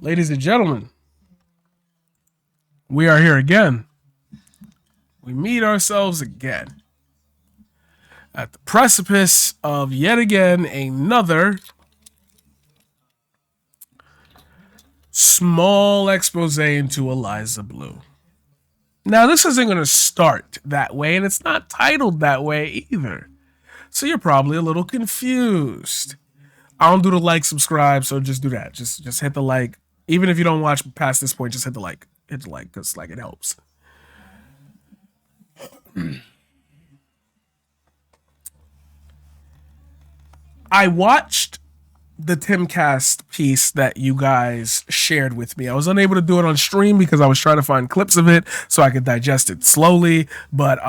Ladies and gentlemen, we are here again. We meet ourselves again at the precipice of yet again another small expose into Eliza Bleu. Now, this isn't going to start that way, and it's not titled that way either. So you're probably a little confused. I don't do the like, subscribe, so just do that. Just hit the like. Even if you don't watch past this point, just hit the like. Hit the like, because like it helps. I watched the Timcast piece that you guys shared with me. I was unable to do it on stream because I was trying to find clips of it so I could digest it slowly. But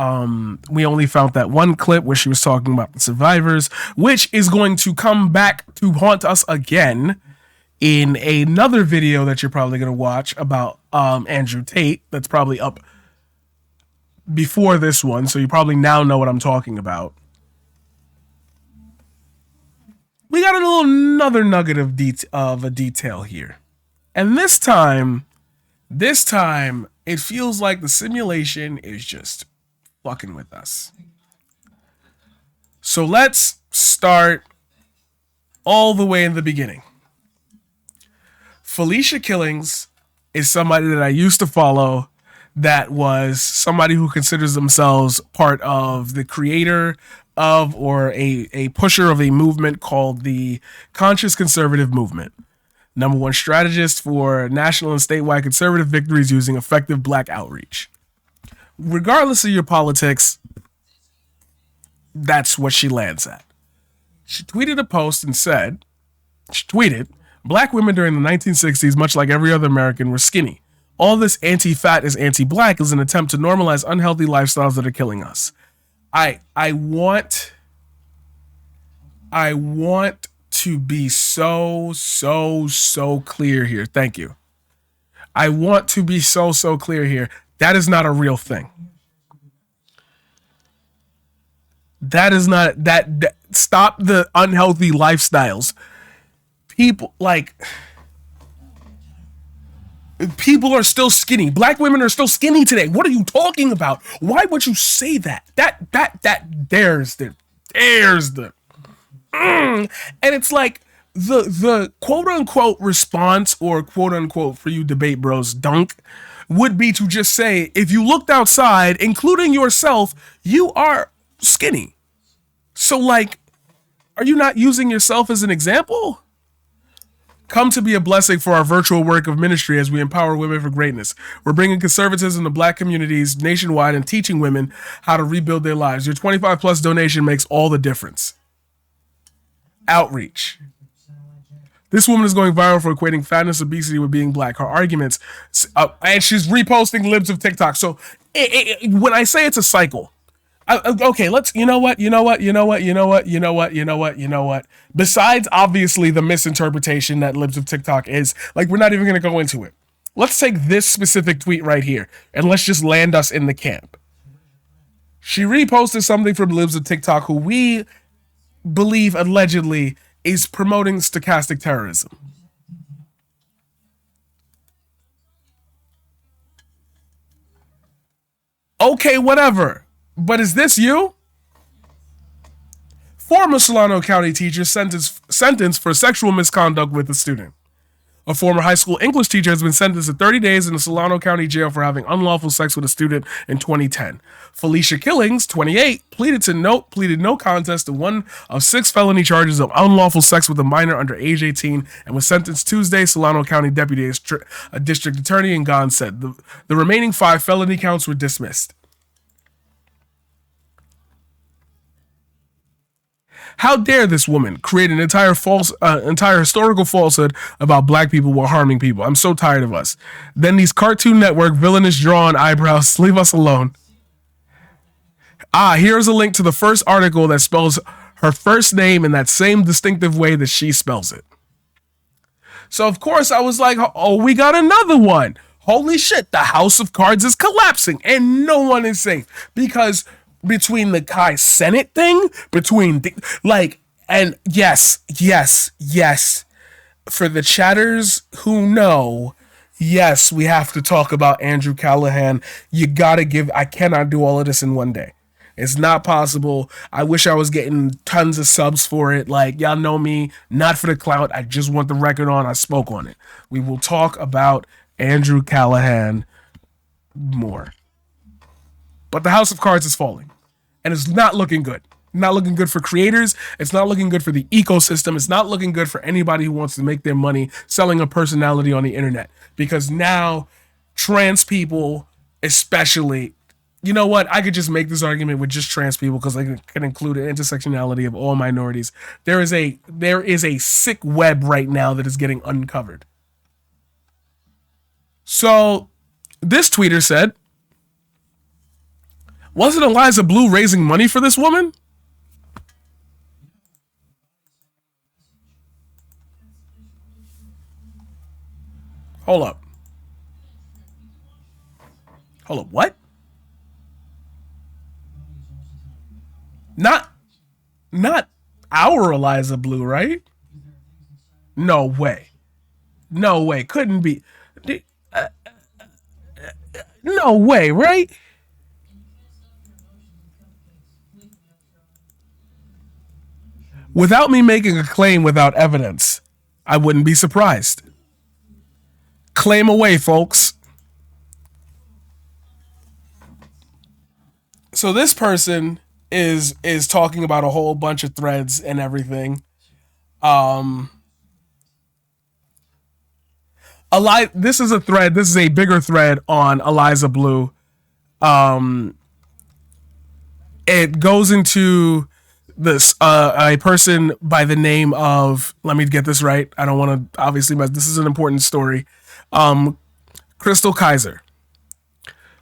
we only found that one clip where she was talking about the survivors, which is going to come back to haunt us again in another video that you're probably going to watch about Andrew Tate. That's probably up before this one, so you probably now know what I'm talking about. We got another nugget of a detail here. And this time, it feels like the simulation is just fucking with us. So let's start all the way in the beginning. Felicia Killings is somebody that I used to follow, that was somebody who considers themselves part of the creator of or a pusher of a movement called the Conscious Conservative Movement. Number one strategist for national and statewide conservative victories using effective black outreach. Regardless of your politics, that's what she lands at. She tweeted a post and said, "Black women during the 1960s, much like every other American, were skinny. All this anti-fat is anti-black is an attempt to normalize unhealthy lifestyles that are killing us." I want to be so clear here. Thank you. I want to be so clear here. That is not a real thing. That is not that stop the unhealthy lifestyles. People are still skinny. Black women are still skinny today. What are you talking about? Why would you say that? There's the and it's like the quote unquote response, or quote unquote, for you debate bros, dunk would be to just say, if you looked outside, including yourself, you are skinny. So like, are you not using yourself as an example? Come to be a blessing for our virtual work of ministry as we empower women for greatness. We're bringing conservatism to black communities nationwide and teaching women how to rebuild their lives. Your 25 plus donation makes all the difference. Outreach. This woman is going viral for equating fatness, obesity with being black. Her arguments, and she's reposting libs of TikTok. So when I say it's a cycle, okay, let's, you know what? Besides, obviously, the misinterpretation that libs of TikTok is, like, we're not even going to go into it. Let's take this specific tweet right here, and let's just land us in the camp. She reposted something from libs of TikTok, who we believe allegedly is promoting stochastic terrorism. Okay, whatever. But is this you? Former Solano County teacher sentenced for sexual misconduct with a student. A former high school English teacher has been sentenced to 30 days in the Solano County jail for having unlawful sex with a student in 2010. Felicia Killings, 28, pleaded no contest to one of 6 felony charges of unlawful sex with a minor under age 18 and was sentenced Tuesday. Solano County Deputy District Attorney Ngan said the remaining 5 felony counts were dismissed. How dare this woman create an entire historical falsehood about black people while harming people? I'm so tired of us. Then these Cartoon Network villainous drawn eyebrows, leave us alone. Here's a link to the first article that spells her first name in that same distinctive way that she spells it. So of course I was like, oh, we got another one. Holy shit, the House of Cards is collapsing and no one is safe, because between the Kai Senate thing, and yes, For the chatters who know, yes, we have to talk about Andrew Callahan. You gotta give. I cannot do all of this in one day. It's not possible. I wish I was getting tons of subs for it. Like, y'all know me, not for the clout. I just want the record on. I spoke on it. We will talk about Andrew Callahan more. But the House of Cards is falling. And it's not looking good. Not looking good for creators. It's not looking good for the ecosystem. It's not looking good for anybody who wants to make their money selling a personality on the internet. Because now, trans people, especially, you know what? I could just make this argument with just trans people because I can include an intersectionality of all minorities. There is a sick web right now that is getting uncovered. So, this tweeter said, wasn't Eliza Bleu raising money for this woman? Hold up. Hold up. What? Not not our Eliza Bleu, right? No way. No way. Couldn't be. No way, right? Without me making a claim without evidence, I wouldn't be surprised. Claim away, folks. So this person is talking about a whole bunch of threads and everything. Um this is a thread, this is a bigger thread on Eliza Bleu. Um it goes into this a person by the name of, let me get this right. I don't want to obviously, but this is an important story. Um Crystal Kaiser.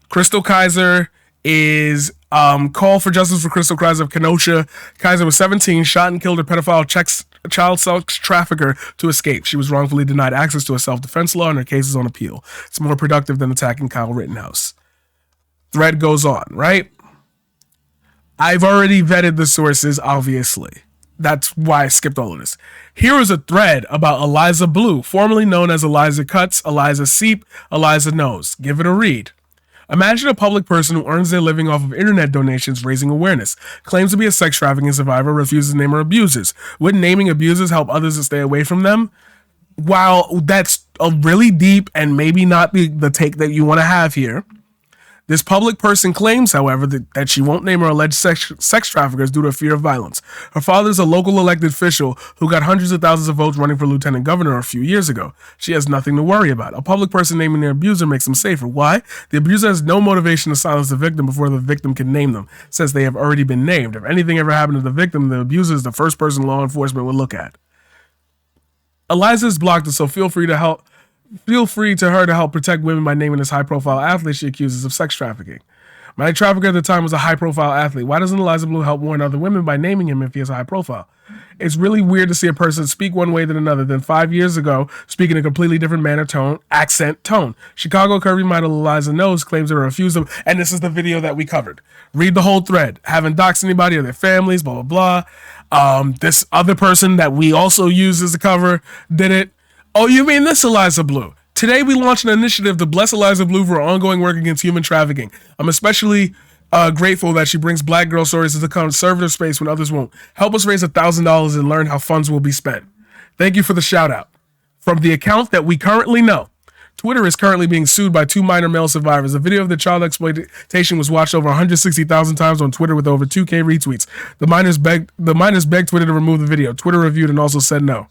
Crystal Kaiser is call for justice for Crystal Kaiser of Kenosha. Kaiser was 17, shot and killed a pedophile child sex trafficker to escape. She was wrongfully denied access to a self-defense law and her case is on appeal. It's more productive than attacking Kyle Rittenhouse. Thread goes on, right? I've already vetted the sources, obviously. That's why I skipped all of this. Here is a thread about Eliza Bleu, formerly known as Eliza Cuts, Eliza Seep, Eliza Knows. Give it a read. Imagine a public person who earns their living off of internet donations raising awareness, claims to be a sex trafficking survivor, refuses to name her abusers. Would naming abusers help others to stay away from them? While that's a really deep and maybe not the take that you want to have here, this public person claims, however, that she won't name her alleged sex traffickers due to fear of violence. Her father is a local elected official who got hundreds of thousands of votes running for lieutenant governor a few years ago. She has nothing to worry about. A public person naming their abuser makes them safer. Why? The abuser has no motivation to silence the victim before the victim can name them, since they have already been named. If anything ever happened to the victim, the abuser is the first person law enforcement would look at. Eliza is blocked, so feel free to her to help protect women by naming this high-profile athlete she accuses of sex trafficking. My trafficker at the time was a high-profile athlete. Why doesn't Eliza Bleu help warn other women by naming him if he has a high profile? It's really weird to see a person speak one way than another. Then 5 years ago, speaking a completely different manner, tone, accent, tone. Chicago curvy model Eliza Knows claims to refuse them, and this is the video that we covered. Read the whole thread. Haven't doxed anybody or their families, blah, blah, blah. This other person that we also used as the cover did it. Oh, you mean this Eliza Bleu? Today, we launched an initiative to bless Eliza Bleu for her ongoing work against human trafficking. I'm especially grateful that she brings Black girl stories to the conservative space when others won't. Help us raise $1,000 and learn how funds will be spent. Thank you for the shout out. From the account that we currently know, Twitter is currently being sued by 2 minor male survivors. A video of the child exploitation was watched over 160,000 times on Twitter with over 2K retweets. The minors begged Twitter to remove the video. Twitter reviewed and also said no.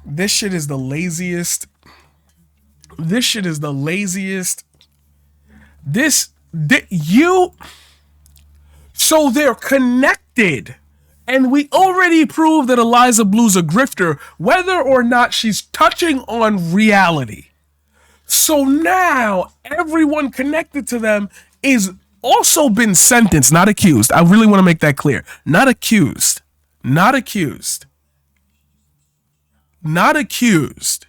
This shit is the laziest. This shit is the laziest. You. So they're connected. And we already proved that Eliza Bleu's a grifter, whether or not she's touching on reality. So now everyone connected to them is also been sentenced, not accused. I really want to make that clear. Not accused. Not accused. Not accused,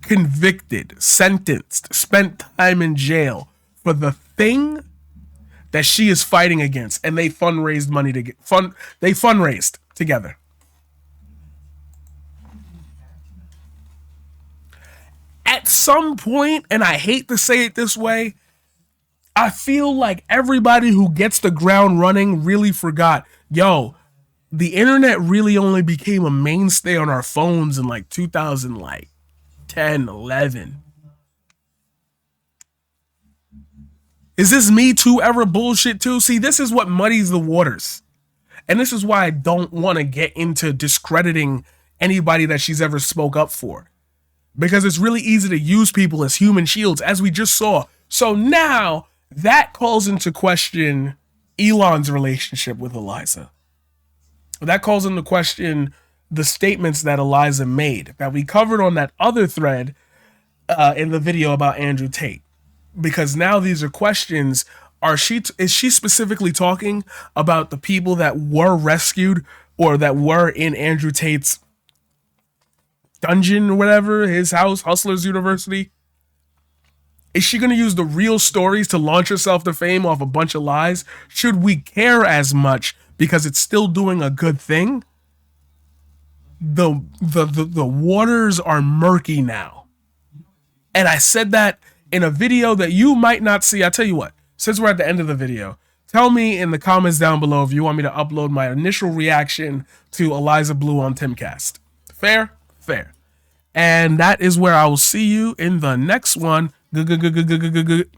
convicted, sentenced, spent time in jail for the thing that she is fighting against, and they fundraised money to get they fundraised together. At some point, and I hate to say it this way, I feel like everybody who gets the ground running really forgot, yo, the internet really only became a mainstay on our phones in like 2010, 11. Is this Me Too ever bullshit too? See, this is what muddies the waters. And this is why I don't want to get into discrediting anybody that she's ever spoke up for. Because it's really easy to use people as human shields, as we just saw. So now that calls into question Elon's relationship with Eliza. That calls into question the statements that Eliza made that we covered on that other thread in the video about Andrew Tate. Because now these are questions. Is she specifically talking about the people that were rescued or that were in Andrew Tate's dungeon or whatever, his house, Hustlers University? Is she going to use the real stories to launch herself to fame off a bunch of lies? Should we care as much because it's still doing a good thing? The waters are murky now. And I said that in a video that you might not see. I tell you what, since we're at the end of the video, tell me in the comments down below if you want me to upload my initial reaction to Eliza Bleu on Timcast. Fair? Fair. And that is where I will see you in the next one. Good.